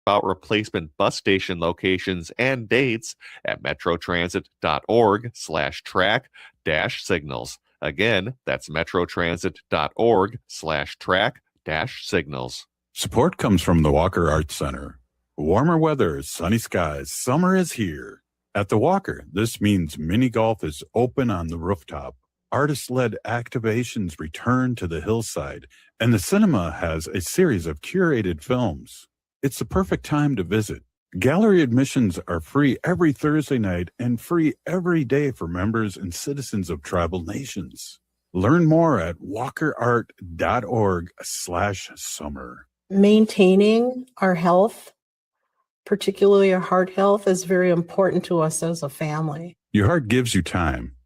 about replacement bus station locations and dates at metrotransit.org/track-signals. Again, that's metrotransit.org/track-signals. Support comes from the Walker Arts Center. Warmer weather, sunny skies, summer is here. At the Walker, this means mini golf is open on the rooftop. Artist-led activations return to the hillside, and the cinema has a series of curated films. It's the perfect time to visit. Gallery admissions are free every Thursday night and free every day for members and citizens of tribal nations. Learn more at walkerart.org/summer. Maintaining our health, particularly our heart health, is very important to us as a family. Your heart gives you time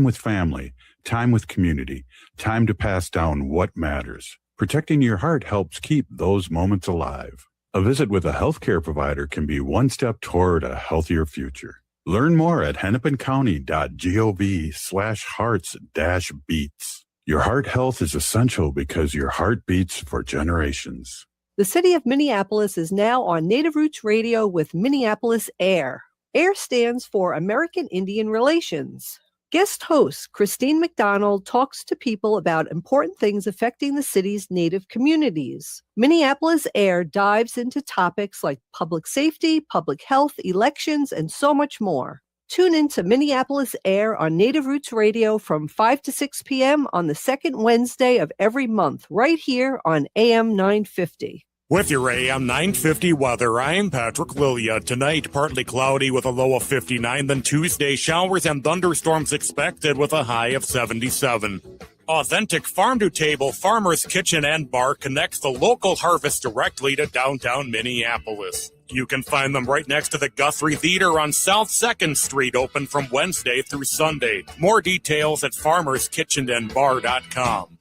with family, time with community, time to pass down what matters. Protecting your heart helps keep those moments alive. A visit with a healthcare provider can be one step toward a healthier future. Learn more at hennepincounty.gov/hearts-beats. Your heart health is essential because your heart beats for generations. The city of Minneapolis is now on Native Roots Radio with Minneapolis AIR. AIR stands for American Indian Relations. Guest host Christine McDonald talks to people about important things affecting the city's Native communities. Minneapolis AIR dives into topics like public safety, public health, elections, and so much more. Tune in to Minneapolis AIR on Native Roots Radio from 5 to 6 p.m. on the second Wednesday of every month, right here on AM 950. With your AM 950 weather, I'm Patrick Lilia. Tonight, partly cloudy with a low of 59. Then Tuesday, showers and thunderstorms expected with a high of 77. Authentic farm-to-table Farmer's Kitchen and Bar connects the local harvest directly to downtown Minneapolis. You can find them right next to the Guthrie Theater on South 2nd Street, open from Wednesday through Sunday. More details at farmerskitchenandbar.com.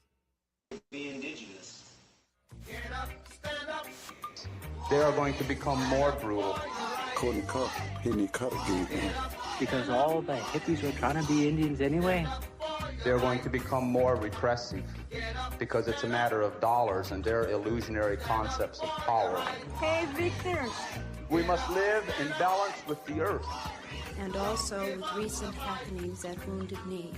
The Indigenous. They are going to become more brutal. Because all the hippies were trying to be Indians anyway? They're going to become more repressive because it's a matter of dollars and their illusionary concepts of power. Hey, Victor. We must live in balance with the earth. And also with recent happenings at Wounded Knee.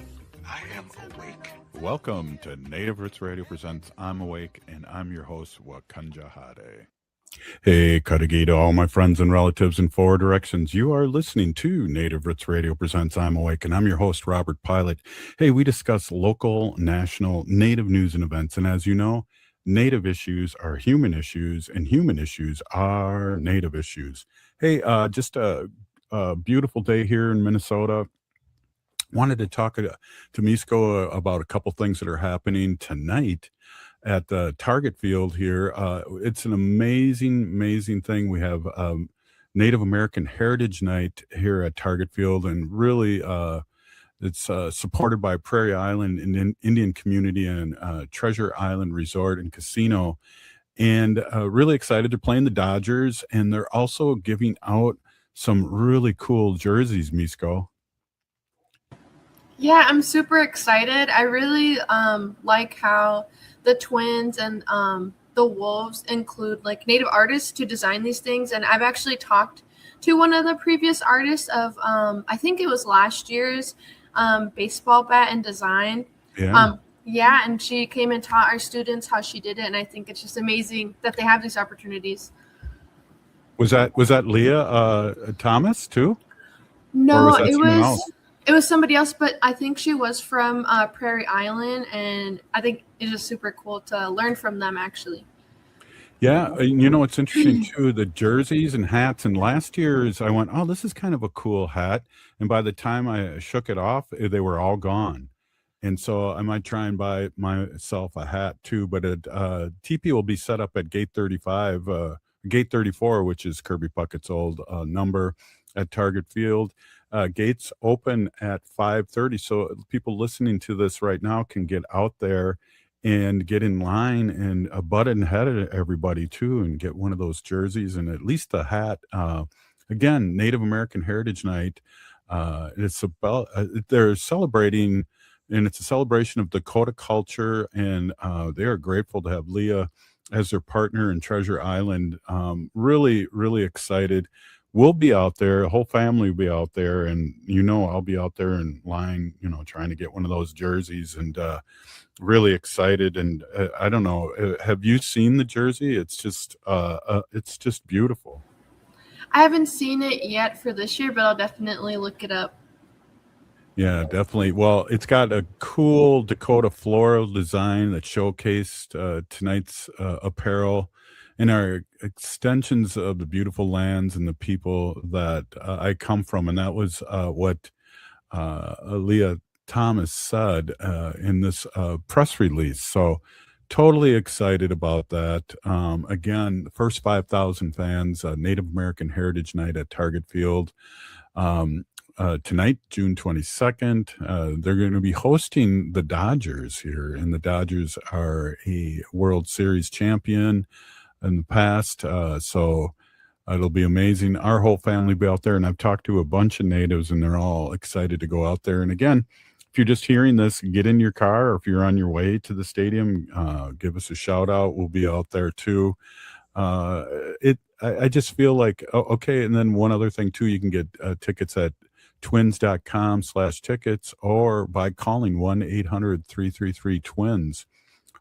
I am awake. Welcome to Native Roots Radio presents I'm Awake, and I'm your host, Wakanja Hade. Hey, Kadagi to all my friends and relatives in four directions. You are listening to Native Roots Radio presents I'm Awake, and I'm your host, Robert Pilot. Hey, we discuss local, national, Native news and events, and as you know, Native issues are human issues, and human issues are Native issues. Hey, just a beautiful day here in Minnesota. Wanted to talk to Misko about a couple things that are happening tonight at the Target Field here. It's an amazing thing. We have Native American Heritage Night here at Target Field, and really it's supported by Prairie Island Indian Community and Treasure Island Resort and Casino, and really excited. They're playing the Dodgers, and they're also giving out some really cool jerseys, Misko. Yeah, I'm super excited. I really like how the Twins and the Wolves include like Native artists to design these things. And I've actually talked to one of the previous artists of, I think it was last year's baseball bat and design. Yeah. And she came and taught our students how she did it. And I think it's just amazing that they have these opportunities. Was that Leah Thomas too? No, it was somebody else, but I think she was from Prairie Island, and I think it's just super cool to learn from them, actually. Yeah, you know, it's interesting, too, the jerseys and hats, and last year's I went, oh, this is kind of a cool hat, and by the time I shook it off, they were all gone, and so I might try and buy myself a hat, too, but TP will be set up at Gate 34, which is Kirby Puckett's old number at Target Field. Gates open at 5:30, so people listening to this right now can get out there and get in line and butt ahead of everybody too, and get one of those jerseys and at least a hat. Again, Native American Heritage Night. It's about they're celebrating, and it's a celebration of Dakota culture, and they are grateful to have Leah as their partner in Treasure Island. Really, really excited. We'll be out there. The whole family will be out there, and I'll be out there in line, trying to get one of those jerseys, and really excited. And I don't know, have you seen the jersey? It's just beautiful. I haven't seen it yet for this year, but I'll definitely look it up. Yeah, definitely. Well, it's got a cool Dakota floral design that showcased tonight's apparel and our extensions of the beautiful lands and the people that I come from. And that was what Leah Thomas said in this press release. So totally excited about that. Again, the first 5,000 fans, Native American Heritage Night at Target Field. Tonight, June 22nd, they're going to be hosting the Dodgers here, and the Dodgers are a World Series champion in the past, so it'll be amazing. Our whole family will be out there, and I've talked to a bunch of natives, and they're all excited to go out there. And again, if you're just hearing this, get in your car, or if you're on your way to the stadium, give us a shout out. We'll be out there too. I just feel like, okay, and then one other thing too, you can get tickets at twins.com/tickets or by calling 1-800-333-TWINS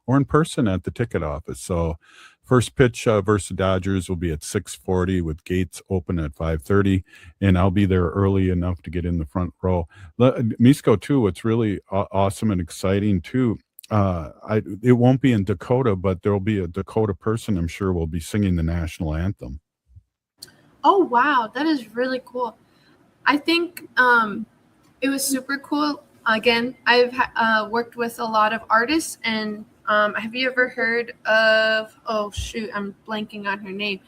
or in person at the ticket office. So first pitch versus the Dodgers will be at 6:40 with gates open at 5:30, and I'll be there early enough to get in the front row. Misko too, what's really awesome and exciting too, it won't be in Dakota, but there'll be a Dakota person, I'm sure, will be singing the national anthem. Oh, wow. That is really cool. I think it was super cool. Again, I've worked with a lot of artists, and have you ever heard of, oh shoot, I'm blanking on her name.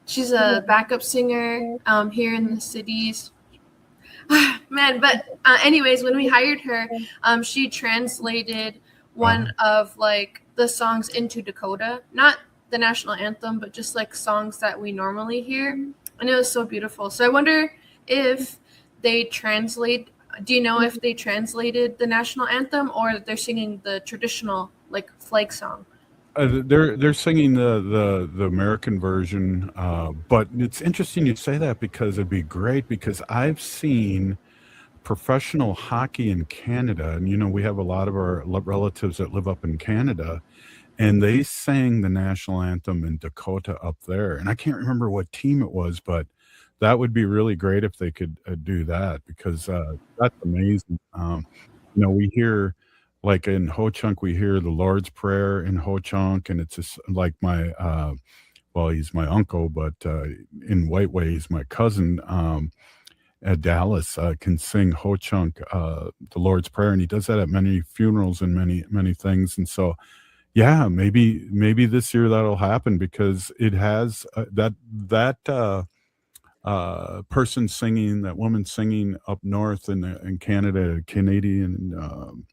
She's a backup singer here in the cities. Man, but anyways, when we hired her, she translated one of like the songs into Dakota, not the national anthem, but just like songs that we normally hear. And it was so beautiful. So I wonder if they translate. Do you know if they translated the national anthem or they're singing the traditional like flag song? They're singing the American version, but it's interesting you say that because it'd be great, because I've seen professional hockey in Canada, and we have a lot of our relatives that live up in Canada, and they sang the national anthem in Dakota up there, and I can't remember what team it was, but that would be really great if they could do that, because that's amazing. We hear, like in Ho-Chunk, we hear the Lord's Prayer in Ho-Chunk, and it's just like he's my uncle, but in White Way, he's my cousin. At Dallas can sing Ho-Chunk, the Lord's Prayer, and he does that at many funerals and many things. And so, yeah, maybe this year that'll happen, because it has that person singing, that woman singing up north in Canada, Canadian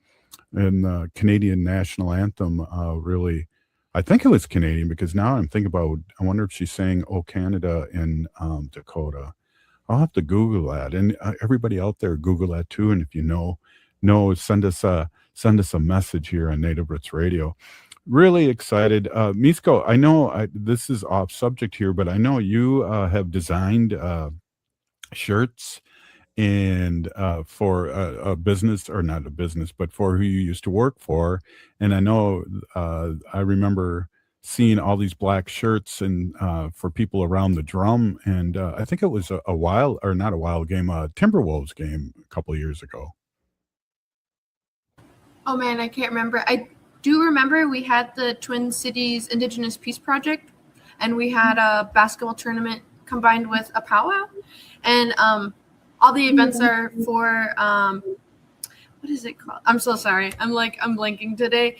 national anthem, really, I think it was Canadian, because now I'm thinking about, I wonder if she sang "Oh Canada" in Dakota. I'll have to Google that, and everybody out there, Google that too. And if you know, send us a message here on Native Roots Radio. Really excited. Misko, I know this is off subject here, but I know you have designed shirts and for a business, or not a business, but for who you used to work for. And I know I remember seeing all these black shirts and for people around the drum. And I think it was Timberwolves game a couple of years ago. Oh man, I can't remember. I do remember we had the Twin Cities Indigenous Peace Project, and we had a basketball tournament combined with a powwow, and all the events are for what is it called? I'm so sorry. I'm blanking today.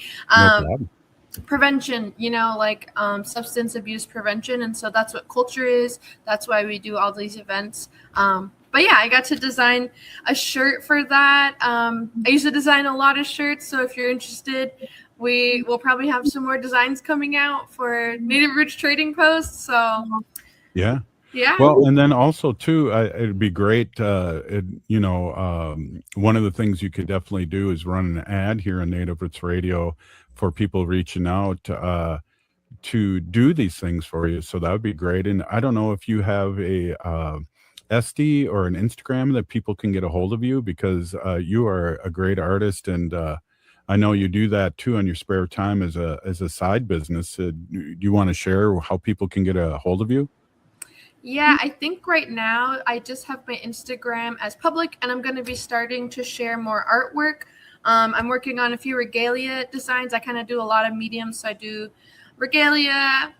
Prevention, substance abuse prevention. And so that's what culture is. That's why we do all these events. But yeah, I got to design a shirt for that. I used to design a lot of shirts. So if you're interested, we will probably have some more designs coming out for Native Roots Trading Post. So yeah. Yeah. Well, and then also too, it'd be great. One of the things you could definitely do is run an ad here on Native Roots Radio for people reaching out to do these things for you. So that would be great. And I don't know if you have a SD or an Instagram that people can get a hold of you, because you are a great artist, and I know you do that too on your spare time as a side business. Do you want to share how people can get a hold of you? Yeah, I think right now I just have my Instagram as public, and I'm going to be starting to share more artwork. I'm working on a few regalia designs. I kind of do a lot of mediums, so I do regalia,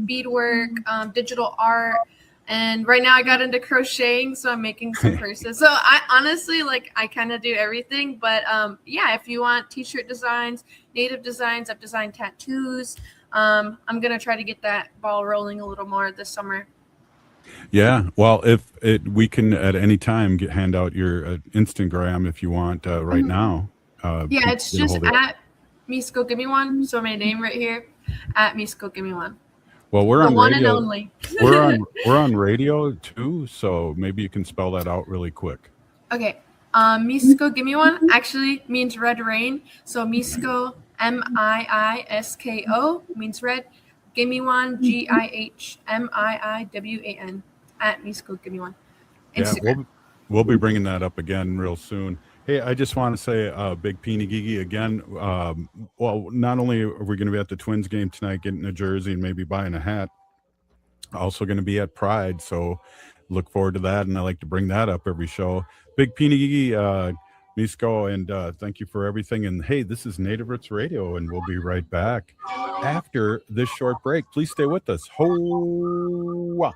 beadwork, digital art, and right now I got into crocheting, so I'm making some purses. So I honestly, I kind of do everything. But yeah, if you want t-shirt designs, native designs, I've designed tattoos. I'm going to try to get that ball rolling a little more this summer. Yeah, well, we can at any time hand out your Instagram if you want right now. Yeah, it's just at Misko Give Me One. So my name right here, at Misko Give Me One. Well, we're on one radio. And only. we're on radio too, so maybe you can spell that out really quick. Okay, Misko Give Me One actually means red rain. So Misko, Miisko, means red. Give Me One, Gihmiiwan, at Misko Give Me One. Instagram. Yeah, we'll be bringing that up again real soon. Hey, I just want to say big Peeny Gigi again. Well, not only are we going to be at the Twins game tonight, getting a jersey and maybe buying a hat, also going to be at Pride. So look forward to that. And I like to bring that up every show. Big Peeny Gigi, Misko, and thank you for everything. And hey, this is Native Roots Radio, and we'll be right back after this short break. Please stay with us. Ho-wah.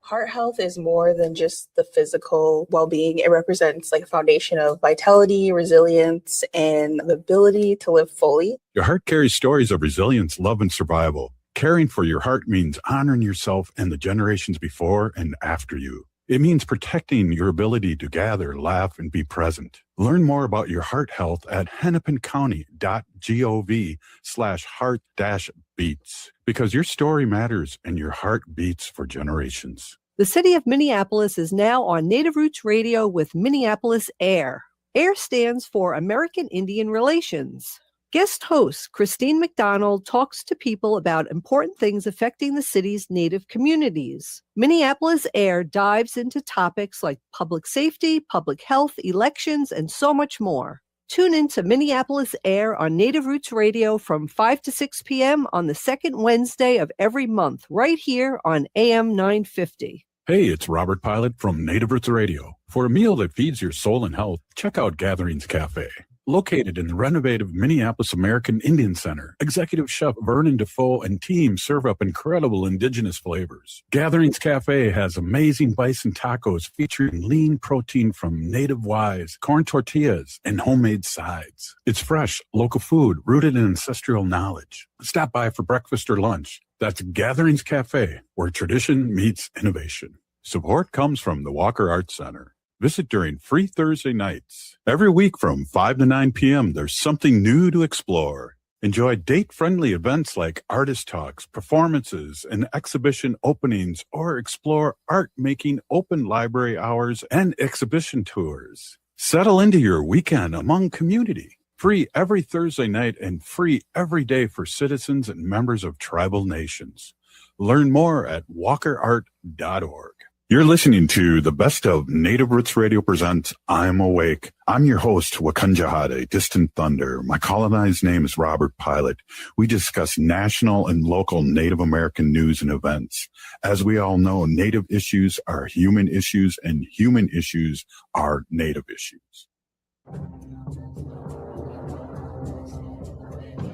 Heart health is more than just the physical well-being. It represents a foundation of vitality, resilience, and the ability to live fully. Your heart carries stories of resilience, love, and survival. Caring for your heart means honoring yourself and the generations before and after you. It means protecting your ability to gather, laugh, and be present. Learn more about your heart health at hennepincounty.gov/heart-beats, because your story matters and your heart beats for generations. The city of Minneapolis is now on Native Roots Radio with Minneapolis AIR. AIR stands for American Indian Relations. Guest host Christine McDonald talks to people about important things affecting the city's Native communities. Minneapolis AIR dives into topics like public safety, public health, elections, and so much more. Tune in to Minneapolis AIR on Native Roots Radio from 5 to 6 p.m. on the second Wednesday of every month, right here on AM 950. Hey, it's Robert Pilot from Native Roots Radio. For a meal that feeds your soul and health, check out Gatherings Cafe. Located in the renovated Minneapolis American Indian Center, Executive Chef Vernon Defoe and team serve up incredible indigenous flavors. Gatherings Cafe has amazing bison tacos featuring lean protein from native wise, corn tortillas, and homemade sides. It's fresh, local food rooted in ancestral knowledge. Stop by for breakfast or lunch. That's Gatherings Cafe, where tradition meets innovation. Support comes from the Walker Arts Center. Visit during free Thursday nights. Every week from 5 to 9 p.m., there's something new to explore. Enjoy date-friendly events like artist talks, performances, and exhibition openings, or explore art-making open library hours and exhibition tours. Settle into your weekend among community. Free every Thursday night and free every day for citizens and members of tribal nations. Learn more at walkerart.org. You're listening to the best of Native Roots Radio presents I'm Awake. I'm your host, Wakunjahade, Distant Thunder. My colonized name is Robert Pilot. We discuss national and local Native American news and events. As we all know, Native issues are human issues and human issues are Native issues.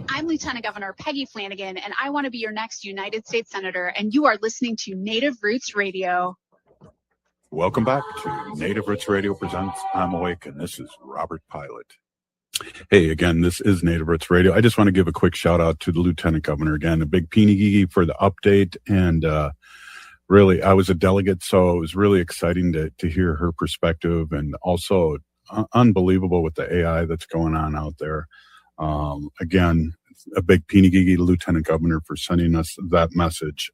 I'm Lieutenant Governor Peggy Flanagan, and I want to be your next United States Senator, and you are listening to Native Roots Radio. Welcome back to Native Roots Radio presents I'm Awake, and this is Robert Pilot. Hey, again, this is Native Roots Radio. I just want to give a quick shout out to the Lieutenant Governor again, a big peenie for the update. And really, I was a delegate, so it was really exciting to hear her perspective, and also unbelievable with the AI that's going on out there. Again, a big peenie to Lieutenant Governor for sending us that message.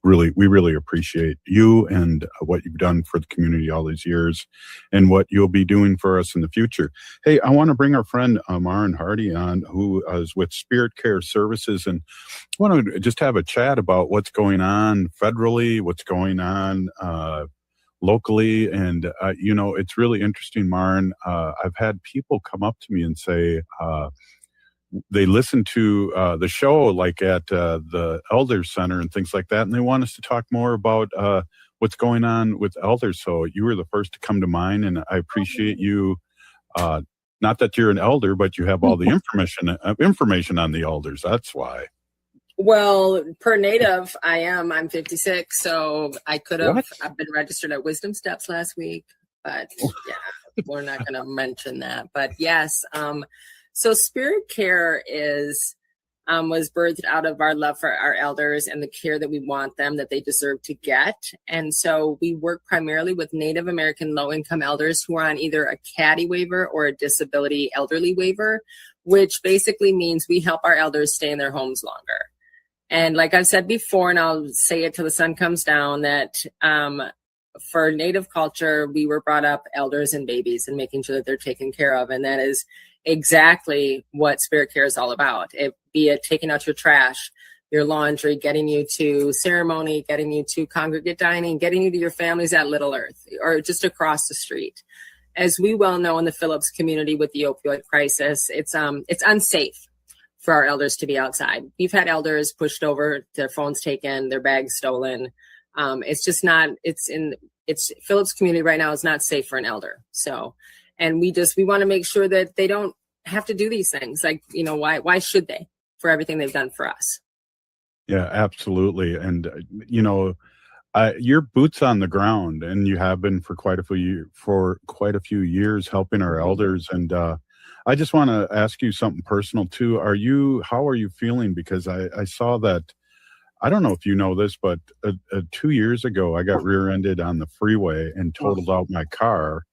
We really appreciate you and what you've done for the community all these years, and what you'll be doing for us in the future. Hey, I want to bring our friend Maren Hardy on, who is with Spirit Care Services, and I want to just have a chat about what's going on federally, what's going on locally. And, it's really interesting, Maren. I've had people come up to me and say, they listen to the show like at the Elders Center and things like that, and they want us to talk more about what's going on with elders. So you were the first to come to mind, and I appreciate you. Not that you're an elder, but you have all the information on the elders. That's why. Well, per Native, I am. I'm 56, so I could have. I've been registered at Wisdom Steps last week, but yeah, we're not going to mention that. But yes. So Spirit Care was birthed out of our love for our elders and the care that we want them, that they deserve to get. And so we work primarily with Native American low-income elders who are on either a CADI waiver or a disability elderly waiver, which basically means we help our elders stay in their homes longer. And like I've said before, and I'll say it till the sun comes down, that for Native culture, we were brought up elders and babies and making sure that they're taken care of. And that is exactly what Spirit Care is all about. Be it taking out your trash, your laundry, getting you to ceremony, getting you to congregate dining, getting you to your families at Little Earth or just across the street. As we well know in the Phillips community with the opioid crisis, it's unsafe for our elders to be outside. We've had elders pushed over, their phones taken, their bags stolen. It's just not, it's Phillips community right now is not safe for an elder. So, and we want to make sure that they don't have to do these things. Like, why should they, for everything they've done for us? Yeah, absolutely. And, your boots on the ground, and you have been for quite a few years helping our elders. And I just want to ask you something personal too. How are you feeling? Because I saw that, I don't know if you know this, but 2 years ago, I got rear-ended on the freeway and totaled out my car.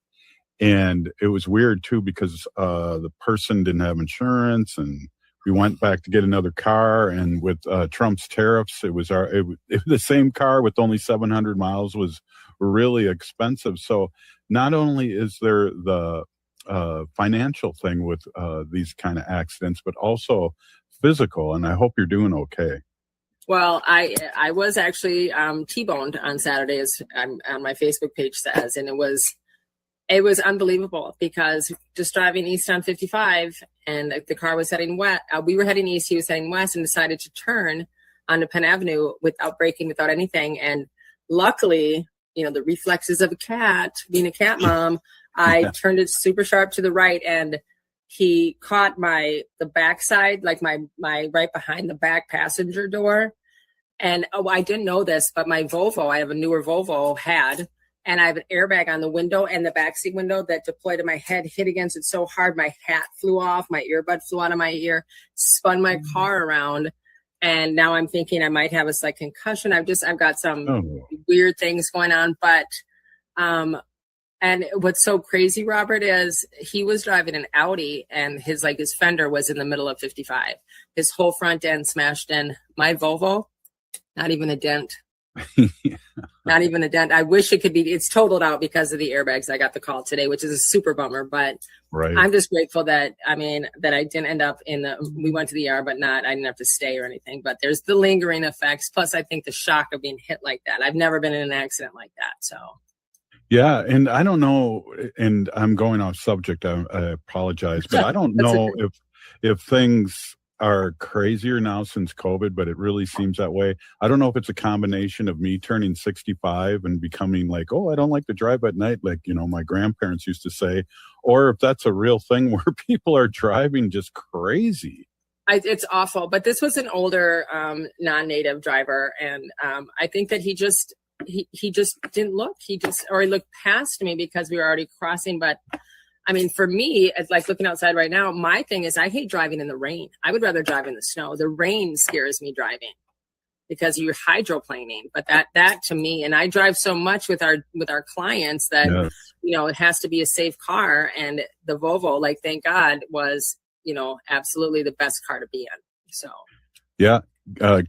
And it was weird too, because the person didn't have insurance, and we went back to get another car. And with Trump's tariffs, it was the same car with only 700 miles was really expensive. So not only is there the financial thing with these kind of accidents, but also physical. And I hope you're doing okay. Well, I was actually T-boned on Saturday, as on my Facebook page says, and it was unbelievable, because just driving east on 55 and the car was heading west. We were heading east, he was heading west, and decided to turn onto Penn Avenue without braking, without anything. And luckily, the reflexes of a cat, being a cat mom, I turned it super sharp to the right, and he caught the backside, like my right behind the back passenger door. And I didn't know this, but my Volvo, I have a newer Volvo, and I have an airbag on the window and the backseat window that deployed to my head, hit against it so hard, my hat flew off, my earbud flew out of my ear, spun my car around. And now I'm thinking I might have a slight concussion. I've got some weird things going on, but, and what's so crazy, Robert, is he was driving an Audi, and his fender was in the middle of 55. His whole front end smashed in. My Volvo, not even a dent. Not even a dent. I wish it could be. It's totaled out because of the airbags. I got the call today, which is a super bummer, but right. I'm just grateful that I didn't end up we went to the ER, but I didn't have to stay or anything. But there's the lingering effects. Plus, I think the shock of being hit like that. I've never been in an accident like that. So. Yeah. And I don't know, and I'm going off subject. I apologize, but I don't know if things are crazier now since COVID, but it really seems that way. I don't know if it's a combination of me turning 65 and becoming like, oh, I don't like to drive at night, like, my grandparents used to say, or if that's a real thing where people are driving just crazy. It's awful. But this was an older non-native driver. And I think that he just didn't look. He looked past me because we were already crossing. But I mean, for me, it's like looking outside right now. My thing is I hate driving in the rain. I would rather drive in the snow. The rain scares me driving because you're hydroplaning. But that to me, and I drive so much with our clients that, Yes. you know, it has to be a safe car. And the Volvo, like, thank God, was, you know, absolutely the best car to be in. So. Yeah.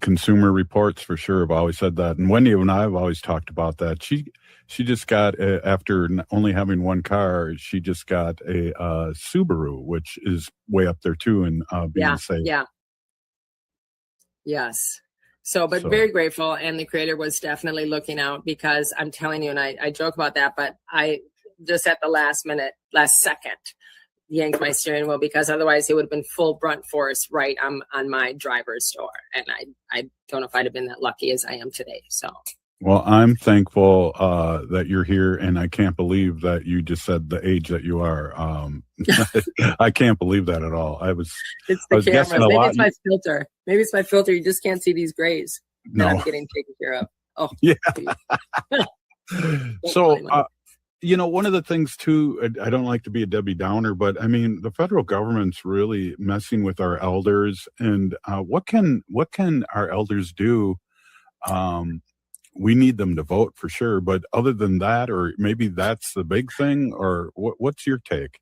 Consumer Reports for sure have always said that. And Wendy and I have always talked about that. She just got, after only having one car, she just got a Subaru, which is way up there too, and being safe. Yeah. Yes. So, but very grateful. And the creator was definitely looking out, because I'm telling you, and I joke about that, but I just at the last second, yanked my steering wheel, because otherwise it would have been full brunt force right on my driver's door. And I don't know if I'd have been that lucky as I am today. So. Well, I'm thankful that you're here, and I can't believe that you just said the age that you are. I can't believe that at all. It's the camera. Maybe it's my filter. Maybe it's my filter. You just can't see these grays that I'm getting taken care of. Oh, yeah. So, you know, one of the things too, I don't like to be a Debbie Downer, but I mean, the federal government's really messing with our elders, and what can our elders do? We need them to vote for sure, but other than that, or maybe that's the big thing, or what's your take?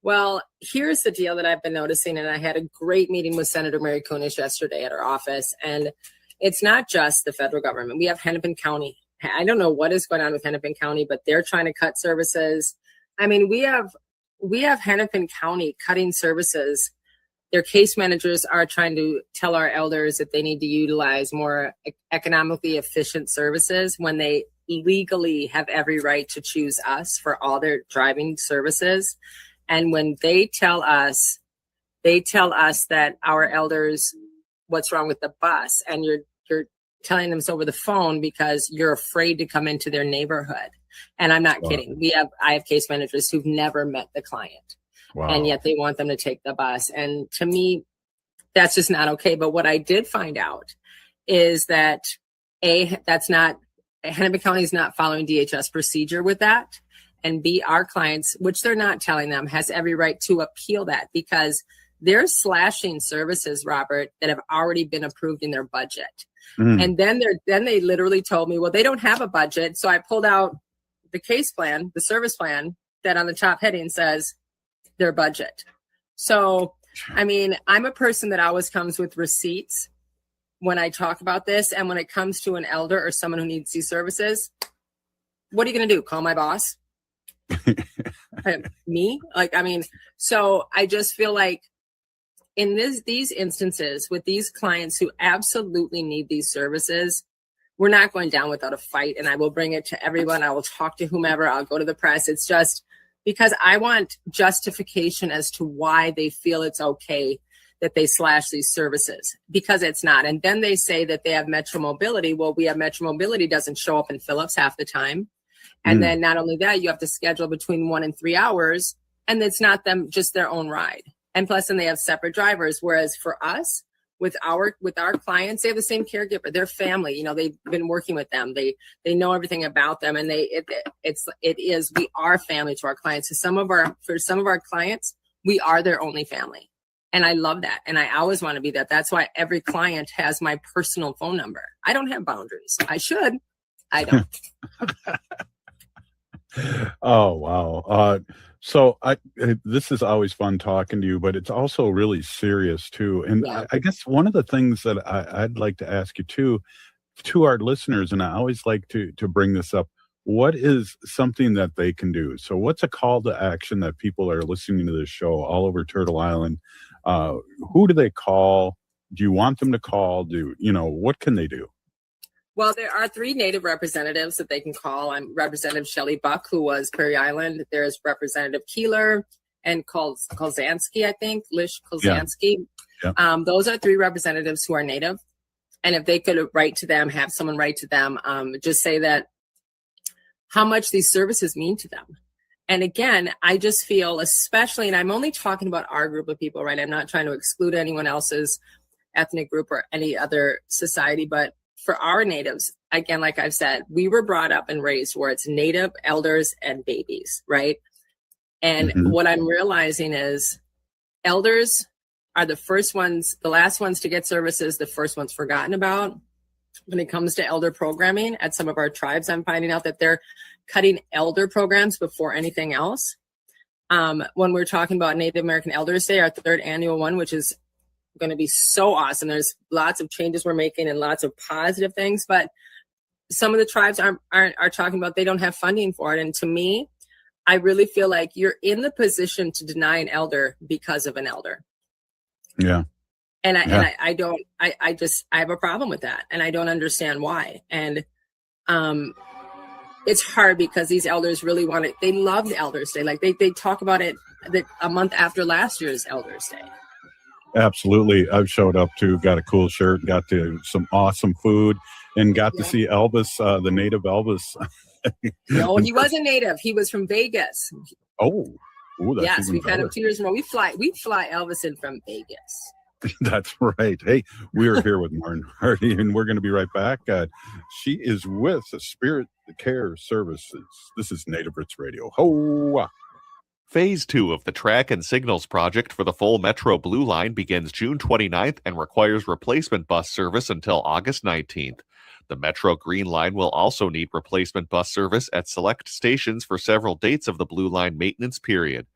Well, here's the deal that I've been noticing, and I had a great meeting with Senator Mary Kunesh yesterday at our office, and it's not just the federal government. We have Hennepin County. I don't know what is going on with Hennepin County, but they're trying to cut services. I mean, we have Hennepin County cutting services. Their case managers are trying to tell our elders that they need to utilize more economically efficient services when they legally have every right to choose us for all their driving services. And when they tell us that our elders, what's wrong with the bus, and you're telling them so over the phone because you're afraid to come into their neighborhood. And I'm not kidding. I have case managers who've never met the client. Wow. And yet they want them to take the bus. And to me, that's just not okay. But what I did find out is that Hennepin County is not following DHS procedure with that. And B, our clients, which they're not telling them, has every right to appeal that, because they're slashing services, Robert, that have already been approved in their budget. And then they literally told me, well, they don't have a budget. So I pulled out the case plan, the service plan, that on the top heading says their budget. So, I mean, I'm a person that always comes with receipts when I talk about this. And when it comes to an elder or someone who needs these services, what are you going to do? Call my boss? Me? So I just feel like in these instances with these clients who absolutely need these services, we're not going down without a fight. And I will bring it to everyone. I will talk to whomever. I'll go to the press. It's just because I want justification as to why they feel it's okay that they slash these services, because it's not. And then they say that they have Metro Mobility. Well, we have Metro Mobility doesn't show up in Phillips half the time. And then not only that, you have to schedule between 1 and 3 hours, and it's not them, just their own ride. And plus, then they have separate drivers. Whereas for us, with our clients, they have the same caregiver, their family, you know, they've been working with them. They know everything about them, and we are family to our clients. So for some of our clients, we are their only family. And I love that. And I always want to be that. That's why every client has my personal phone number. I don't have boundaries. I should. I don't. Oh, wow. So this is always fun talking to you, but it's also really serious too. And yeah. I guess one of the things that I'd like to ask you too, to our listeners, and I always like to bring this up, what is something that they can do? So what's a call to action that people are listening to this show all over Turtle Island? Who do they call? Do you want them to call? What can they do? Well, there are 3 Native representatives that they can call. I'm Representative Shelley Buck, who was Prairie Island. There's Representative Keeler and Kolzansky, I think, Lish Kolzansky. Yeah. Those are 3 representatives who are Native. And if they could write to them, have someone write to them, just say that how much these services mean to them. And again, I just feel, especially, and I'm only talking about our group of people, right? I'm not trying to exclude anyone else's ethnic group or any other society, but for our Natives, again, like I've said, we were brought up and raised where it's Native, elders, and babies, right? And what I'm realizing is elders are the last ones to get services, the first ones forgotten about. When it comes to elder programming at some of our tribes, I'm finding out that they're cutting elder programs before anything else. When we're talking about Native American Elders Day, our 3rd annual one, which is going to be so awesome. There's lots of changes we're making and lots of positive things, but some of the tribes are talking about they don't have funding for it. And to me, I really feel like you're in the position to deny an elder because of an elder. Yeah. And I have a problem with that. And I don't understand why. And it's hard because these elders really want it. They love the Elders Day. Like they talk about it a month after last year's Elders Day. Absolutely. I've showed up too, got a cool shirt, got to some awesome food, and got to see Elvis, the native Elvis. No, he wasn't native. He was from Vegas. Oh, that's yes, we've better. had him 2 years in a row. We fly Elvis in from Vegas. That's right. Hey, we are here with Martin Hardy, and we're going to be right back. She is with Spirit Care Services. This is Native Roots Radio. Ho! Phase 2 of the Track and Signals project for the full Metro Blue Line begins June 29th and requires replacement bus service until August 19th. The Metro Green Line will also need replacement bus service at select stations for several dates of the Blue Line maintenance period.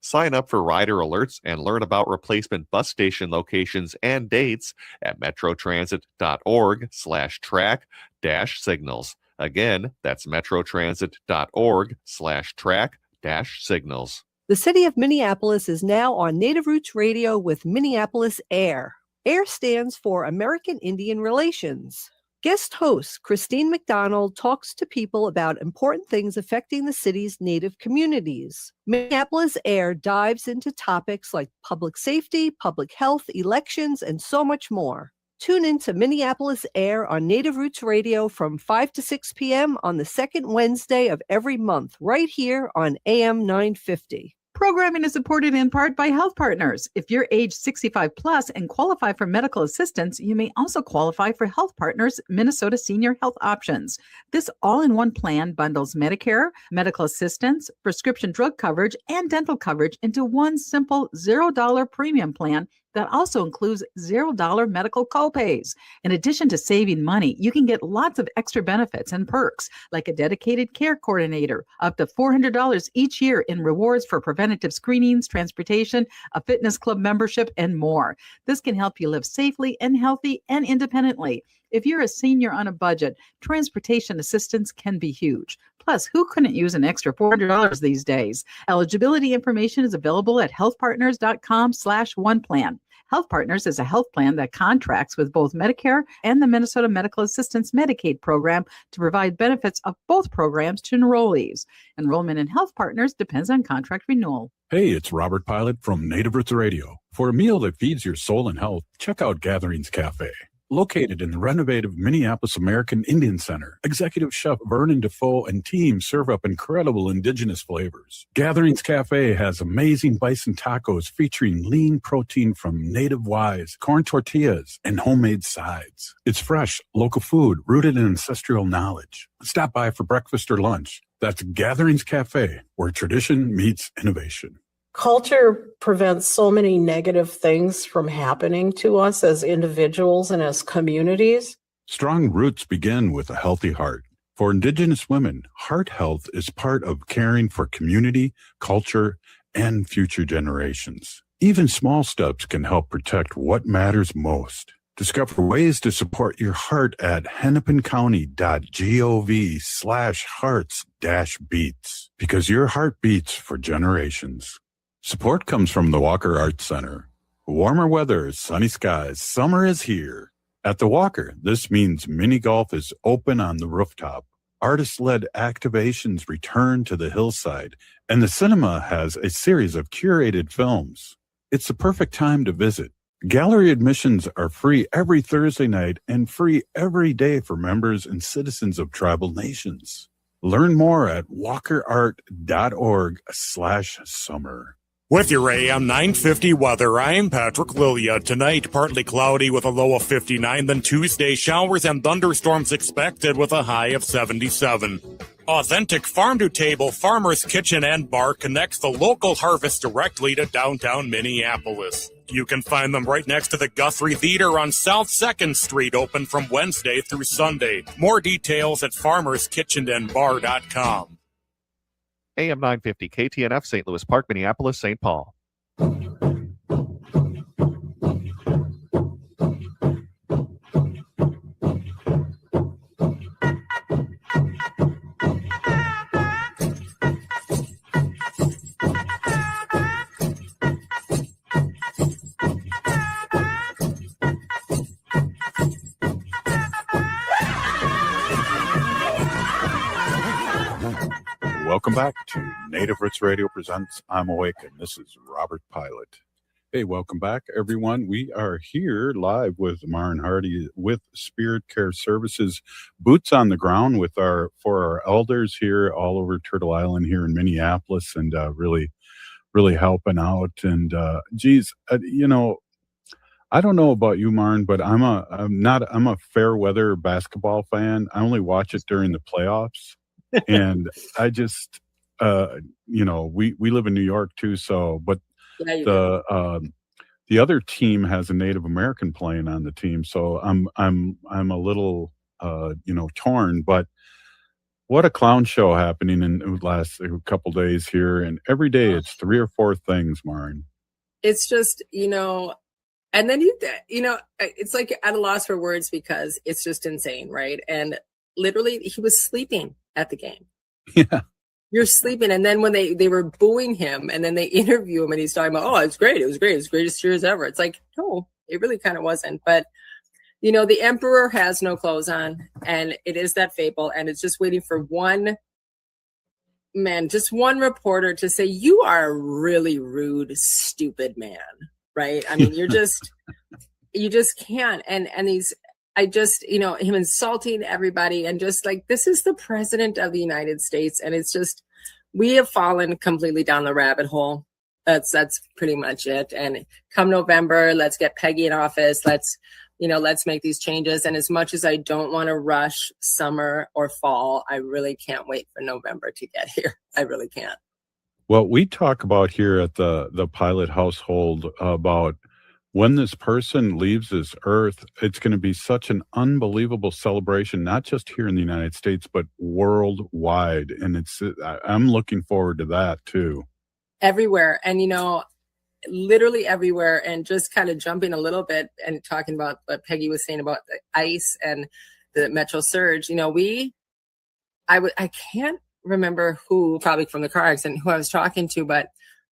Sign up for rider alerts and learn about replacement bus station locations and dates at metrotransit.org/track-signals. Again, that's metrotransit.org/track-signals. The city of Minneapolis is now on Native Roots Radio with Minneapolis AIR. AIR stands for American Indian Relations. Guest host Christine McDonald talks to people about important things affecting the city's Native communities. Minneapolis AIR dives into topics like public safety, public health, elections, and so much more. Tune in to Minneapolis AIR on Native Roots Radio from 5 to 6 p.m. on the second Wednesday of every month, right here on AM 950. Programming is supported in part by Health Partners. If you're age 65 plus and qualify for medical assistance, you may also qualify for Health Partners Minnesota Senior Health Options. This all-in-one plan bundles Medicare, medical assistance, prescription drug coverage, and dental coverage into one simple $0 premium plan that also includes $0 medical copays. In addition to saving money, you can get lots of extra benefits and perks, like a dedicated care coordinator, up to $400 each year in rewards for preventative screenings, transportation, a fitness club membership, and more. This can help you live safely and healthy and independently. If you're a senior on a budget, transportation assistance can be huge. Plus, who couldn't use an extra $400 these days? Eligibility information is available at healthpartners.com/oneplan. Health Partners is a health plan that contracts with both Medicare and the Minnesota Medical Assistance Medicaid program to provide benefits of both programs to enrollees. Enrollment in Health Partners depends on contract renewal. Hey, it's Robert Pilot from Native Roots Radio. For a meal that feeds your soul and health, check out Gatherings Cafe. Located in the renovative Minneapolis American Indian Center, Executive Chef Vernon Defoe and team serve up incredible indigenous flavors. Gatherings Cafe has amazing bison tacos featuring lean protein from native wise, corn tortillas, and homemade sides. It's fresh, local food rooted in ancestral knowledge. Stop by for breakfast or lunch. That's Gatherings Cafe, where tradition meets innovation. Culture prevents so many negative things from happening to us as individuals and as communities. Strong roots begin with a healthy heart. For Indigenous women, heart health is part of caring for community, culture, and future generations. Even small steps can help protect what matters most. Discover ways to support your heart at hennepincounty.gov/hearts-beats, because your heart beats for generations. Support comes from the Walker Arts Center. Warmer weather, sunny skies, summer is here. At the Walker, this means mini golf is open on the rooftop. Artist-led activations return to the hillside, and the cinema has a series of curated films. It's the perfect time to visit. Gallery admissions are free every Thursday night and free every day for members and citizens of tribal nations. Learn more at walkerart.org/summer. With your AM 950 weather, I'm Patrick Lilia. Tonight, partly cloudy with a low of 59. Then Tuesday, showers and thunderstorms expected with a high of 77. Authentic farm-to-table Farmer's Kitchen and Bar connects the local harvest directly to downtown Minneapolis. You can find them right next to the Guthrie Theater on South 2nd Street, open from Wednesday through Sunday. More details at farmerskitchenandbar.com. AM 950 KTNF, St. Louis Park, Minneapolis, St. Paul. Welcome back to Native Roots Radio Presents I'm Awake, and this is Robert Pilot. Hey, welcome back, everyone. We are here live with Maren Hardy with Spirit Care Services, boots on the ground for our elders here all over Turtle Island here in Minneapolis, and really helping out. And geez, I don't know about you, Maren, but I'm a fair weather basketball fan. I only watch it during the playoffs. And I just, we live in New York too. So, but the other team has a Native American playing on the team. So I'm a little, torn, but what a clown show happening in the last couple days here. And every day it's 3 or 4 things, Maren. It's just, and then, it's like at a loss for words because it's just insane. Right. And literally he was sleeping at the game. Yeah. You're sleeping. And then when they were booing him and then they interview him and he's talking about, oh, it's great. It was great. It's the greatest years ever. It's like, no, it really kind of wasn't. But, the emperor has no clothes on, and it is that fable. And it's just waiting for one reporter to say, you are a really rude, stupid man. Right. I mean, you just can't. And him insulting everybody and just like, this is the president of the United States. And it's just, we have fallen completely down the rabbit hole. That's pretty much it. And come November, let's get Peggy in office. Let's make these changes. And as much as I don't want to rush summer or fall, I really can't wait for November to get here. I really can't. Well, we talk about here at the Pilot household about when this person leaves this earth, it's going to be such an unbelievable celebration, not just here in the United States, but worldwide. And I'm looking forward to that too. Everywhere. And, literally everywhere. And just kind of jumping a little bit and talking about what Peggy was saying about the ice and the Metro surge, I can't remember who, probably from the car accident, who I was talking to, but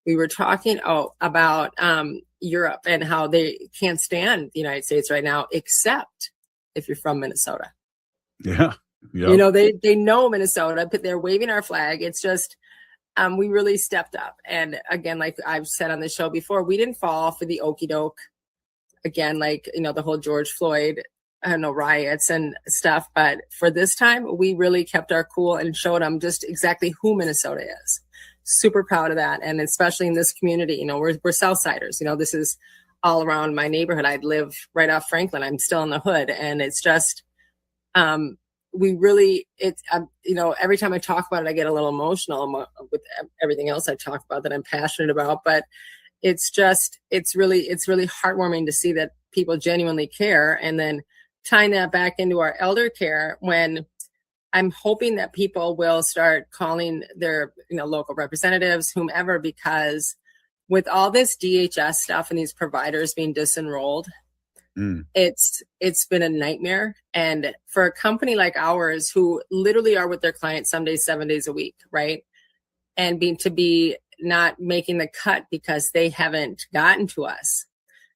we were talking about Europe and how they can't stand the United States right now, except if you're from Minnesota. Yeah. They know Minnesota, but they're waving our flag. It's just, we really stepped up. And again, like I've said on the show before, we didn't fall for the okie doke. Again, the whole George Floyd, riots and stuff. But for this time, we really kept our cool and showed them just exactly who Minnesota is. Super proud of that. And especially in this community, we're Southsiders. This is all around my neighborhood. I live right off Franklin. I'm still in the hood. And it's just, every time I talk about it, I get a little emotional with everything else I talk about that I'm passionate about. But it's really heartwarming to see that people genuinely care. And then tying that back into our elder care, when I'm hoping that people will start calling their, local representatives, whomever, because with all this DHS stuff and these providers being disenrolled, it's been a nightmare. And for a company like ours, who literally are with their clients some days, 7 days a week, right? And to be not making the cut because they haven't gotten to us.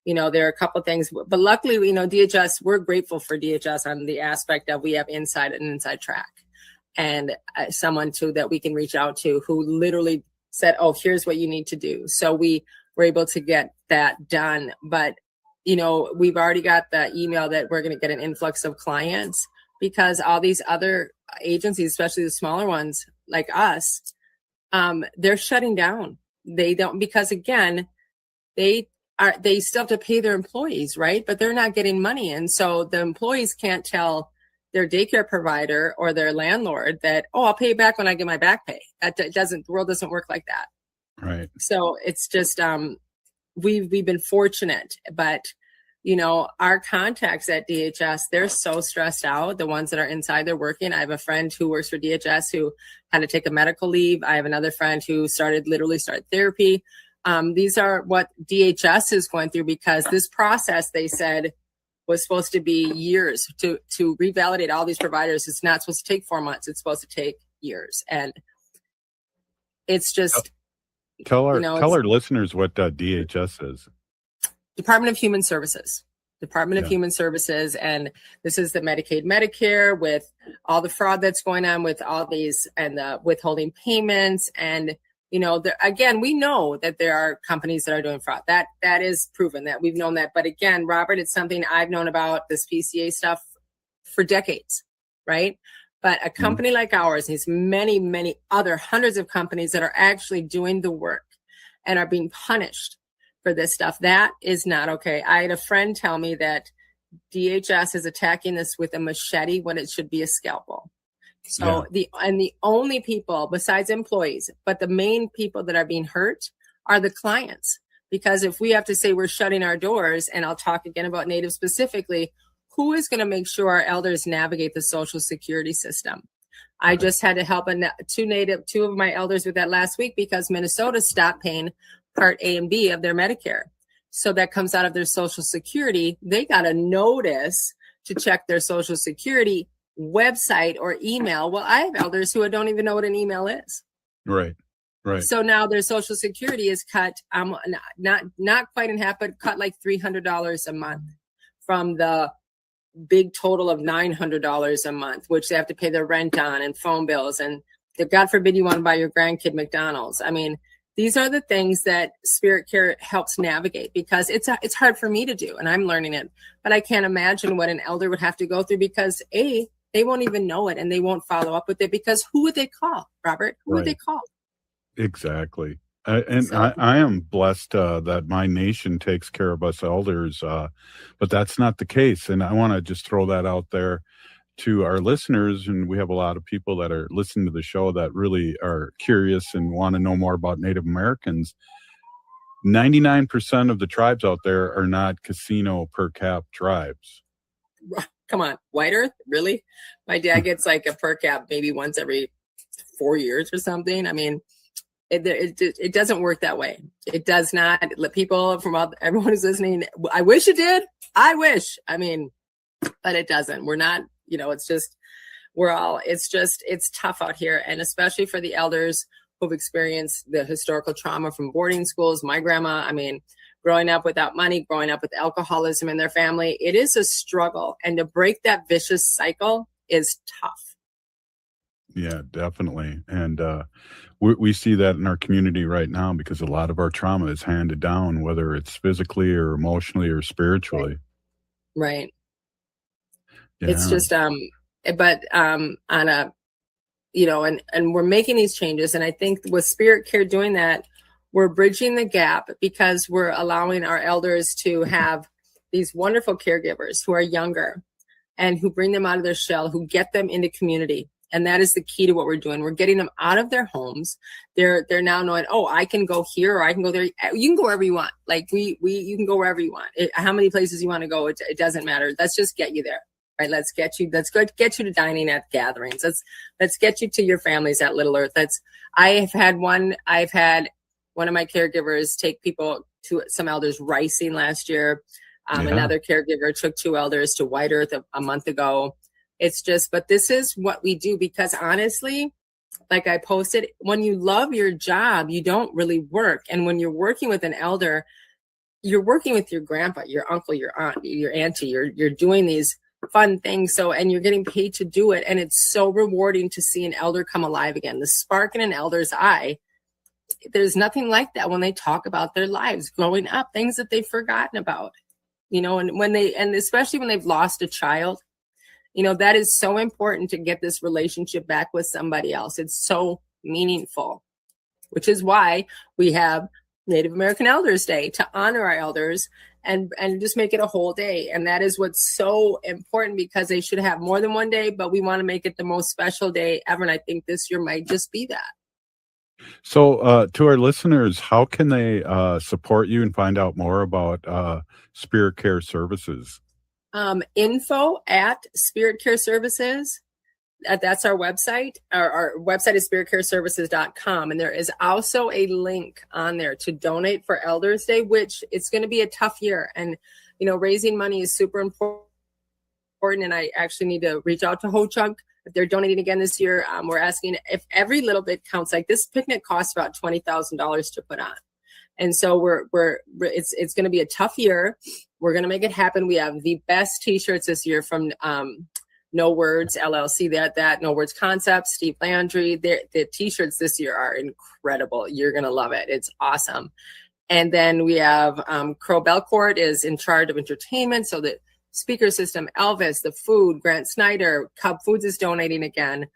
There are a couple of things, but luckily, DHS, we're grateful for DHS on the aspect of we have an inside track and someone too that we can reach out to who literally said, oh, here's what you need to do. So we were able to get that done. But, we've already got the email that we're going to get an influx of clients because all these other agencies, especially the smaller ones like us, they're shutting down. They don't, because again, they still have to pay their employees, right? But they're not getting money. And so the employees can't tell their daycare provider or their landlord that, oh, I'll pay you back when I get my back pay. The world doesn't work like that. Right. So it's just, we've been fortunate, but our contacts at DHS, they're so stressed out. The ones that are inside, they're working. I have a friend who works for DHS who had to take a medical leave. I have another friend who literally started therapy. These are what DHS is going through, because this process, they said, was supposed to be years to revalidate all these providers. It's not supposed to take 4 months. It's supposed to take years. And it's just, tell our listeners what DHS is. Department of Human Services. Department of Human Services. And this is the Medicaid, Medicare, with all the fraud that's going on with all these and the withholding payments. And, again, we know that there are companies that are doing fraud. That is proven, that we've known that. But again, Robert, it's something I've known about this PCA stuff for decades, right? But a company like ours, these many, many other hundreds of companies that are actually doing the work and are being punished for this stuff, that is not okay. I had a friend tell me that DHS is attacking this with a machete when it should be a scalpel. So the only people besides employees, but the main people that are being hurt are the clients. Because if we have to say we're shutting our doors, and I'll talk again about Native specifically, who is going to make sure our elders navigate the Social Security system? I just had to help two of my elders with that last week, because Minnesota stopped paying Part A and B of their Medicare. So that comes out of their Social Security. They got a notice to check their Social Security website or email. Well, I have elders who don't even know what an email is. Right. So now their Social Security is cut, not quite in half, but cut like $300 a month from the big total of $900 a month, which they have to pay their rent on and phone bills. And God forbid you want to buy your grandkid McDonald's. I mean, these are the things that Spirit Care helps navigate, because it's hard for me to do, and I'm learning it. But I can't imagine what an elder would have to go through, because they won't even know it, and they won't follow up with it, because who would they call, Robert? Who would they call? Exactly. I am blessed that my nation takes care of us elders, but that's not the case. And I want to just throw that out there to our listeners. And we have a lot of people that are listening to the show that really are curious and want to know more about Native Americans. 99% of the tribes out there are not casino per cap tribes. Come on, White Earth? Really? My dad gets like a per cap maybe once every 4 years or something. I mean, it doesn't work that way. It does not. Let people from everyone who's listening, I wish it did. I wish. I mean, but it doesn't. We're not, it's just, it's tough out here. And especially for the elders who've experienced the historical trauma from boarding schools. My grandma, I mean, growing up without money, growing up with alcoholism in their family, it is a struggle. And to break that vicious cycle is tough. Yeah, definitely. And we see that in our community right now, because a lot of our trauma is handed down, whether it's physically or emotionally or spiritually. Right. Yeah. It's just, but on a, and we're making these changes. And I think with Spirit Care doing that, we're bridging the gap, because we're allowing our elders to have these wonderful caregivers who are younger and who bring them out of their shell, who get them into community. And that is the key to what we're doing. We're getting them out of their homes. They're now knowing, oh, I can go here or I can go there. You can go wherever you want. Like you can go wherever you want. How many places you want to go, it doesn't matter. Let's just get you there, right? Let's get you to dining at gatherings. Let's get you to your families at Little Earth. I've had one of my caregivers take people to some elders ricing last year. Another caregiver took 2 elders to White Earth a month ago. It's just, but this is what we do, because honestly, like I posted, when you love your job, you don't really work. And when you're working with an elder, you're working with your grandpa, your uncle, your aunt, your auntie, you're doing these fun things. So, and you're getting paid to do it. And it's so rewarding to see an elder come alive again. The spark in an elder's eye, there's nothing like that when they talk about their lives growing up, things that they've forgotten about, and especially when they've lost a child. That is so important, to get this relationship back with somebody else. It's so meaningful, which is why we have Native American Elders Day, to honor our elders and just make it a whole day. And that is what's so important, because they should have more than one day, but we want to make it the most special day ever. And I think this year might just be that. So, to our listeners, how can they support you and find out more about Spirit Care Services? Info at Spirit Care Services. That's our website. Our website is spiritcareservices.com. And there is also a link on there to donate for Elders Day, which it's going to be a tough year. And, raising money is super important. And I actually need to reach out to Ho Chunk. If they're donating again this year, we're asking if every little bit counts. Like, this picnic costs about $20,000 to put on. And so it's going to be a tough year. We're going to make it happen. We have the best t-shirts this year from, No Words LLC, that No Words Concepts, Steve Landry. The t-shirts this year are incredible. You're going to love it. It's awesome. And then we have Crow Belcourt is in charge of entertainment. So the speaker system, Elvis, the food, Grant Snyder, Cub Foods is donating again.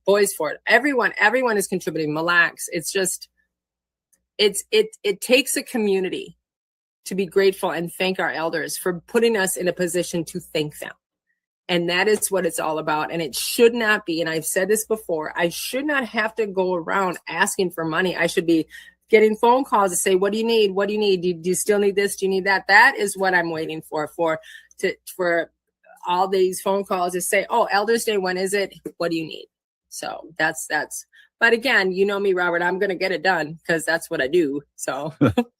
Boys for It. Everyone is contributing. Mille Lacs. It's just, it takes a community to be grateful and thank our elders for putting us in a position to thank them. And that is what it's all about. And it should not be, and I've said this before, I should not have to go around asking for money. I should be getting phone calls to say, what do you need? What do you need? Do you still need this? Do you need that? That is what I'm waiting for all these phone calls to say, oh, Elders Day, when is it? What do you need? So that's, but again, you know me, Robert, I'm going to get it done because that's what I do. So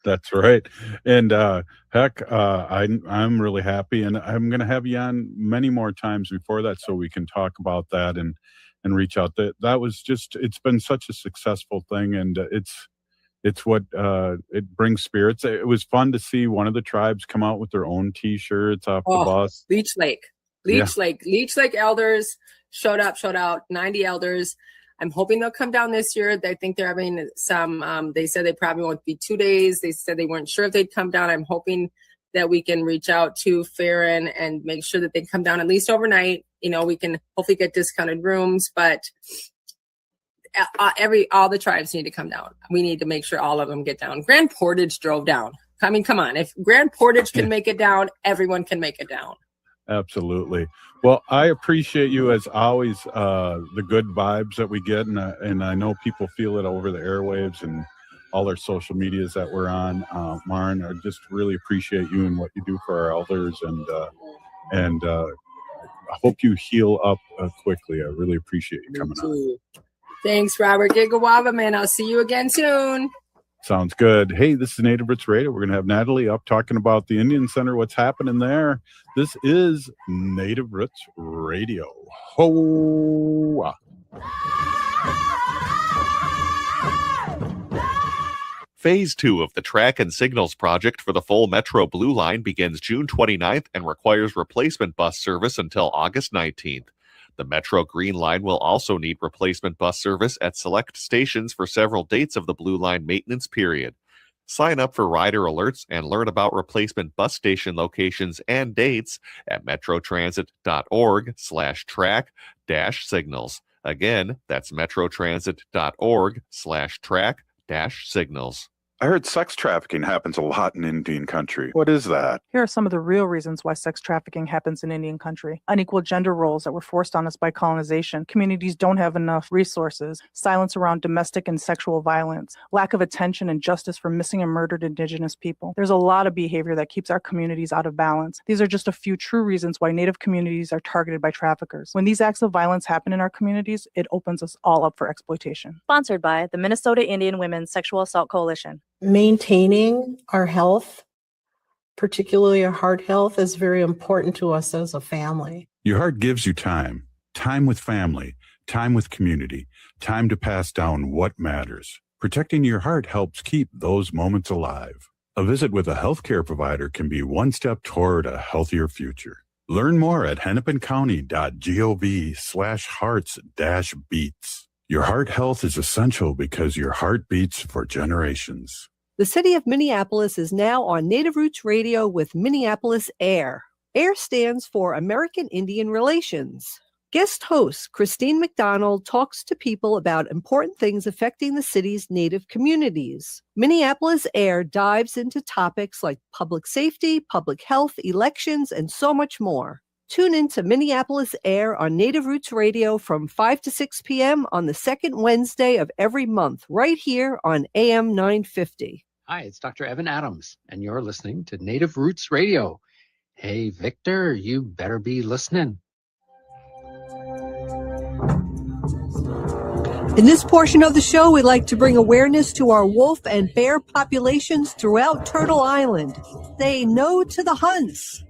That's right. And I'm really happy, and I'm going to have you on many more times before that so we can talk about that and reach out. That was just, it's been such a successful thing, and it's what it brings spirits. It was fun to see one of the tribes come out with their own t-shirts off the bus. Leech Lake elders showed out, 90 elders. I'm hoping they'll come down this year. I think they're having some, they said they probably won't be 2 days. They said they weren't sure if they'd come down. I'm hoping that we can reach out to Farron and make sure that they come down at least overnight. We can hopefully get discounted rooms, but all the tribes need to come down. We need to make sure all of them get down. Grand Portage drove down. I mean, come on. If Grand Portage can make it down, everyone can make it down. Absolutely. Well, I appreciate you as always, the good vibes that we get. And I know people feel it over the airwaves and all our social medias that we're on. Maren, I just really appreciate you and what you do for our elders. And I hope you heal up quickly. I really appreciate you coming on. Thanks, Robert. Gigawaba, man. I'll see you again soon. Sounds good. Hey, this is Native Roots Radio. We're going to have Natalie up talking about the Indian Center, what's happening there. This is Native Roots Radio. Ho! Phase 2 of the Track and Signals project for the full Metro Blue Line begins June 29th and requires replacement bus service until August 19th. The Metro Green Line will also need replacement bus service at select stations for several dates of the Blue Line maintenance period. Sign up for rider alerts and learn about replacement bus station locations and dates at metrotransit.org/track-signals. Again, that's metrotransit.org/track-signals. I heard sex trafficking happens a lot in Indian country. What is that? Here are some of the real reasons why sex trafficking happens in Indian country. Unequal gender roles that were forced on us by colonization. Communities don't have enough resources. Silence around domestic and sexual violence. Lack of attention and justice for missing and murdered Indigenous people. There's a lot of behavior that keeps our communities out of balance. These are just a few true reasons why Native communities are targeted by traffickers. When these acts of violence happen in our communities, it opens us all up for exploitation. Sponsored by the Minnesota Indian Women's Sexual Assault Coalition. Maintaining our health, particularly our heart health, is very important to us as a family. Your heart gives you time with family, time with community, time to pass down what matters. Protecting your heart helps keep those moments alive. A visit with a healthcare provider can be one step toward a healthier future. Learn more at hennepincounty.gov/hearts-beats. Your heart health is essential because your heart beats for generations. The city of Minneapolis is now on Native Roots Radio with Minneapolis AIR. AIR stands for American Indian Relations. Guest host Christine McDonald talks to people about important things affecting the city's Native communities. Minneapolis Air dives into topics like public safety, public health, elections, and so much more. Tune in to Minneapolis Air on Native Roots Radio from 5 to 6 p.m. on the second Wednesday of every month, right here on AM 950. Hi, it's Dr. Evan Adams, and you're listening to Native Roots Radio. Hey, Victor, you better be listening. In this portion of the show, we like to bring awareness to our wolf and bear populations throughout Turtle Island. Say no to the hunts.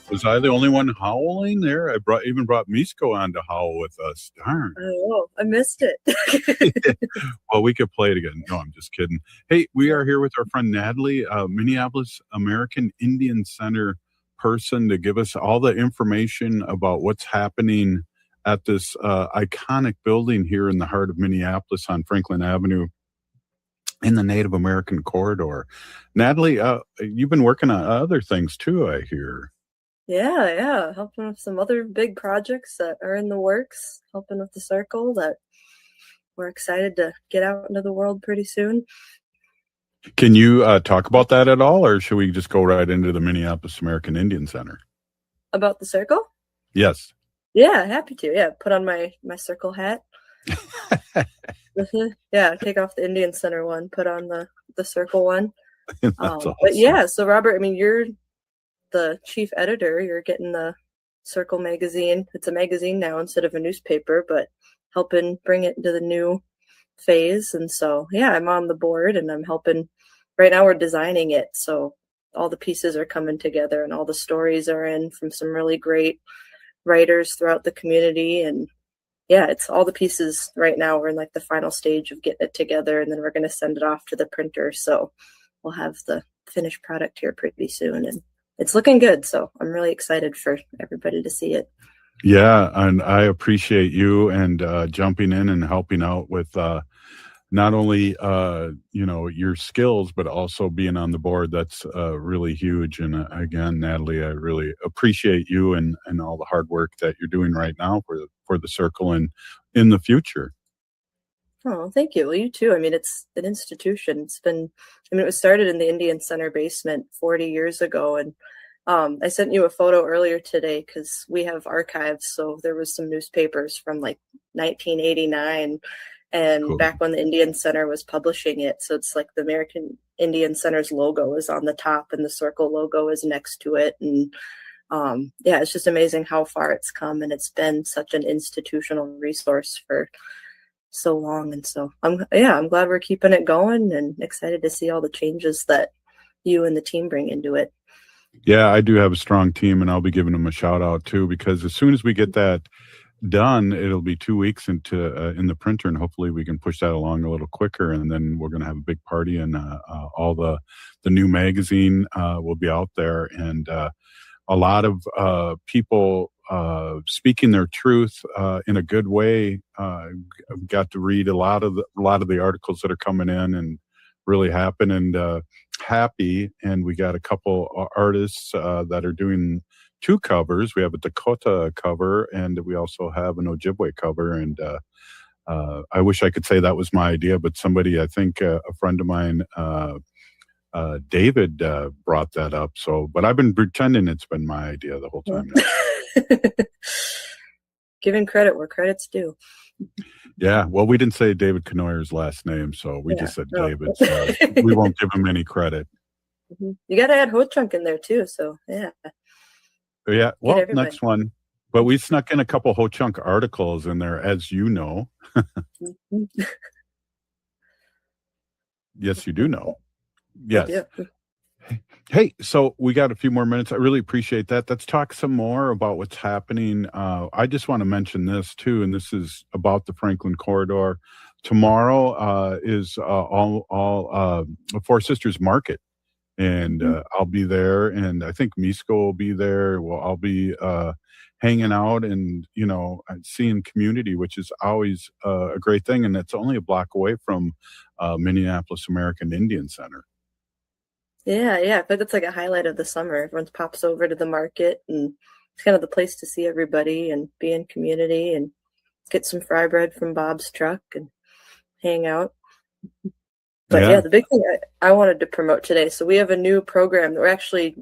Was I the only one howling there? I even brought Misko on to howl with us. Darn. Oh, I missed it. Well, we could play it again. No, I'm just kidding. Hey, we are here with our friend Natalie, Minneapolis American Indian Center person, to give us all the information about what's happening at this iconic building here in the heart of Minneapolis on Franklin Avenue in the Native American corridor. Natalie, you've been working on other things too, I hear. Yeah. Helping with some other big projects that are in the works, helping with the circle that we're excited to get out into the world pretty soon. Can you talk about that at all, or should we just go right into the Minneapolis American Indian Center? About the circle? Yes. Yeah, happy to. Yeah, put on my circle hat. Yeah, take off the Indian Center one, put on the circle one. That's awesome. But yeah, so Robert, I mean, you're the chief editor. You're getting the Circle magazine. It's a magazine now instead of a newspaper, but helping bring it into the new phase. And so, yeah, I'm on the board and I'm helping. Right now we're designing it. So all the pieces are coming together and all the stories are in from some really great writers throughout the community. And yeah, it's all the pieces right now. We're in like the final stage of getting it together, and then we're going to send it off to the printer. So we'll have the finished product here pretty soon, and it's looking good. So I'm really excited for everybody to see it. Yeah, and I appreciate you and jumping in and helping out with not only your skills, but also being on the board. That's really huge. And again, Natalie, I really appreciate you and all the hard work that you're doing right now for the circle and in the future. Oh, thank you. Well, you too. I mean, it's an institution. It was started in the Indian Center basement 40 years ago. And I sent you a photo earlier today because we have archives. So there was some newspapers from like 1989 and cool. Back when the Indian Center was publishing it. So it's like the American Indian Center's logo is on the top and the circle logo is next to it. And it's just amazing how far it's come. And it's been such an institutional resource for so long. And so I'm glad we're keeping it going and excited to see all the changes that you and the team bring into it. Yeah, I do have a strong team, and I'll be giving them a shout out too, because as soon as we get that done, it'll be 2 weeks into in the printer, and hopefully we can push that along a little quicker. And then we're going to have a big party, and all the new magazine will be out there, and a lot of people speaking their truth in a good way. I've got to read a lot of the articles that are coming in, and really happy. And we got a couple artists that are doing 2 covers. We have a Dakota cover, and we also have an Ojibwe cover. And I wish I could say that was my idea, but somebody, I think a friend of mine, David, brought that up. So, but I've been pretending it's been my idea the whole time. Giving credit where credit's due. Yeah, well, we didn't say David Knoyer's last name, so we just said David. So we won't give him any credit. You got to add Ho Chunk in there too. So yeah. Well, next one. But we snuck in a couple Ho Chunk articles in there, as you know. Yes, you do know. Yes. Yeah. Hey, so we got a few more minutes. I really appreciate that. Let's talk some more about what's happening. I just want to mention this too, and this is about the Franklin Corridor. Tomorrow is all Four Sisters Market, and I'll be there, and I think Misko will be there. Well, I'll be hanging out and, seeing community, which is always a great thing. And it's only a block away from Minneapolis American Indian Center. Yeah. I feel like that's like a highlight of the summer. Everyone pops over to the market, and it's kind of the place to see everybody and be in community and get some fry bread from Bob's truck and hang out. But yeah, the big thing I wanted to promote today. So we have a new program that we're actually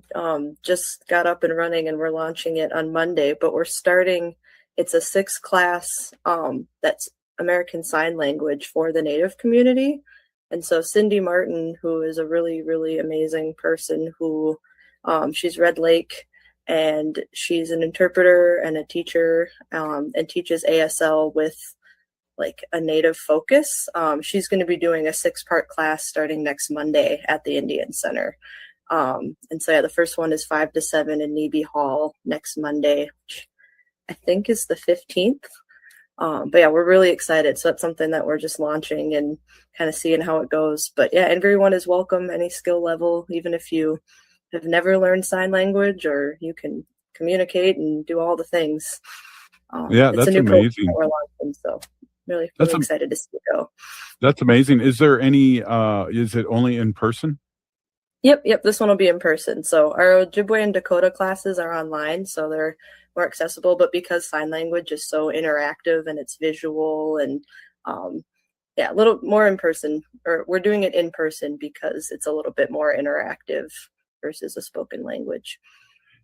just got up and running, and we're launching it on Monday. But we're starting. It's a 6-class that's American Sign Language for the Native community. And so Cindy Martin, who is a really, really amazing person, who she's Red Lake, and she's an interpreter and a teacher, and teaches ASL with like a Native focus. She's going to be doing a 6-part class starting next Monday at the Indian Center. And so yeah, the first one is 5 to 7 in Neby Hall next Monday, which I think is the 15th. But yeah, we're really excited. So that's something that we're just launching and kind of seeing how it goes. But yeah, everyone is welcome, any skill level, even if you have never learned sign language, or you can communicate and do all the things. That's a new amazing. That we're launching, so really excited to see it go. That's amazing. Is there any, is it only in person? Yep. This one will be in person. So our Ojibwe and Dakota classes are online, so they're more accessible. But because sign language is so interactive and it's visual and a little more in person, or we're doing it in person because it's a little bit more interactive versus a spoken language.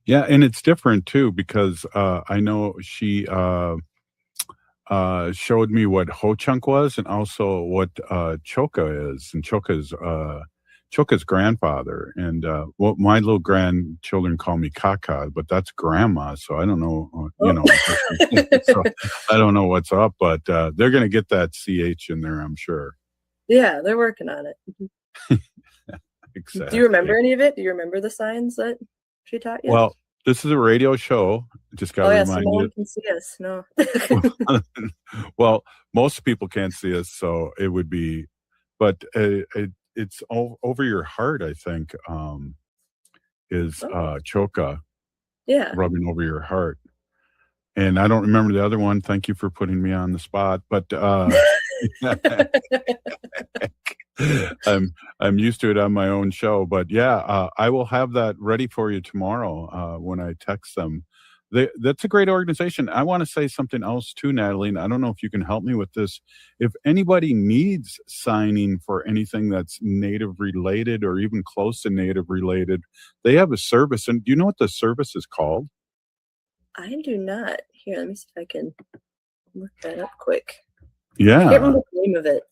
Yeah, and it's different too, because I know she showed me what Ho-Chunk was, and also what Choka is. And Choka's grandfather. And what my little grandchildren call me Kaka, but that's grandma. So I don't know, so I don't know what's up, but they're going to get that CH in there, I'm sure. Yeah, they're working on it. Exactly. Do you remember any of it? Do you remember the signs that she taught you? Well, this is a radio show. Just got to remind so no you. one can see us. No. Well, most people can't see us, so it would be, but it's all over your heart, I think, is Choka. Yeah. Rubbing over your heart. And I don't remember the other one. Thank you for putting me on the spot, but I'm used to it on my own show. But yeah, I will have that ready for you tomorrow when I text them. That's a great organization. I want to say something else too, Natalie, and I don't know if you can help me with this. If anybody needs signing for anything that's Native related or even close to Native related, they have a service. And do you know what the service is called? I do not. Here, let me see if I can look that up quick. Yeah. I can't remember the name of it.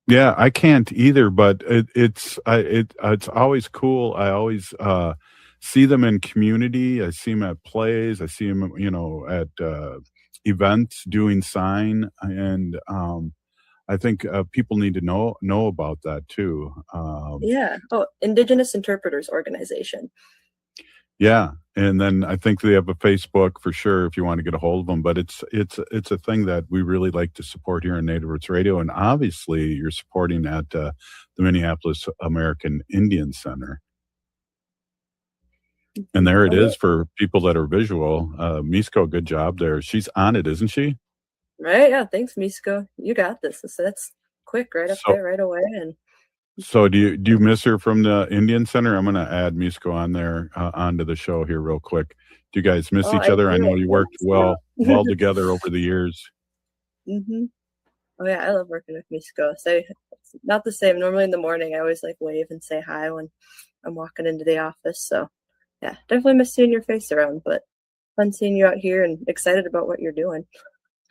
Yeah, I can't either, but it's always cool. I always see them in community. I see them at plays. I see them, at events doing sign, and I think people need to know about that too. Indigenous Interpreters Organization. Yeah, and then I think they have a Facebook for sure if you want to get a hold of them. But it's a thing that we really like to support here on Native Roots Radio, and obviously you're supporting at the Minneapolis American Indian Center. And there it is for people that are visual. Misko, good job there. She's on it, isn't she? Right. Yeah. Thanks, Misko. You got this. That's quick, right up there, right away. And so do you miss her from the Indian Center? I'm going to add Misko on there onto the show here real quick. Do you guys miss each other? I know you worked well together over the years. Mm-hmm. Oh yeah, I love working with Misko. So it's not the same. Normally in the morning, I always wave and say hi when I'm walking into the office. So yeah, definitely miss seeing your face around, but fun seeing you out here and excited about what you're doing.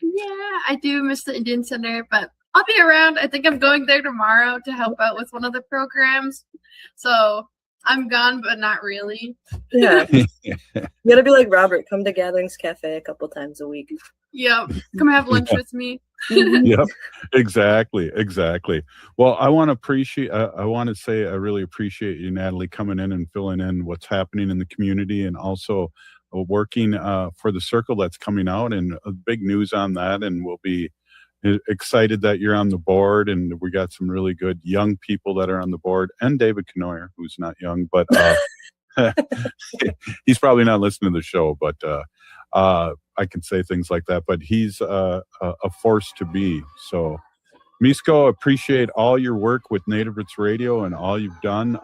Yeah, I do miss the Indian Center, but I'll be around. I think I'm going there tomorrow to help out with one of the programs. So I'm gone, but not really. Yeah. You gotta be like Robert, come to Gatherings Cafe a couple times a week. Yep. Come have lunch with me. Yep. Exactly. Well, I want to say I really appreciate you, Natalie, coming in and filling in what's happening in the community, and also working for the circle that's coming out, and big news on that. And we'll be excited that you're on the board, and we got some really good young people that are on the board, and David Knoyer, who's not young, but he's probably not listening to the show, but I can say things like that, but he's a force to be. So, Misko, appreciate all your work with Native Roots Radio and all you've done.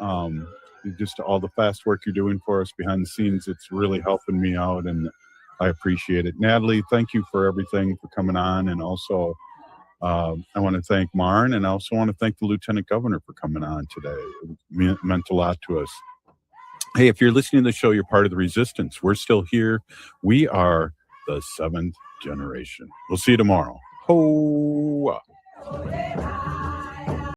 Just all the fast work you're doing for us behind the scenes. It's really helping me out, and I appreciate it. Natalie, thank you for everything, for coming on. And also, I want to thank Marn, and I also want to thank the Lieutenant Governor for coming on today. It meant a lot to us. Hey, if you're listening to the show, you're part of the resistance. We're still here. We are the 7th generation. We'll see you tomorrow. Ho!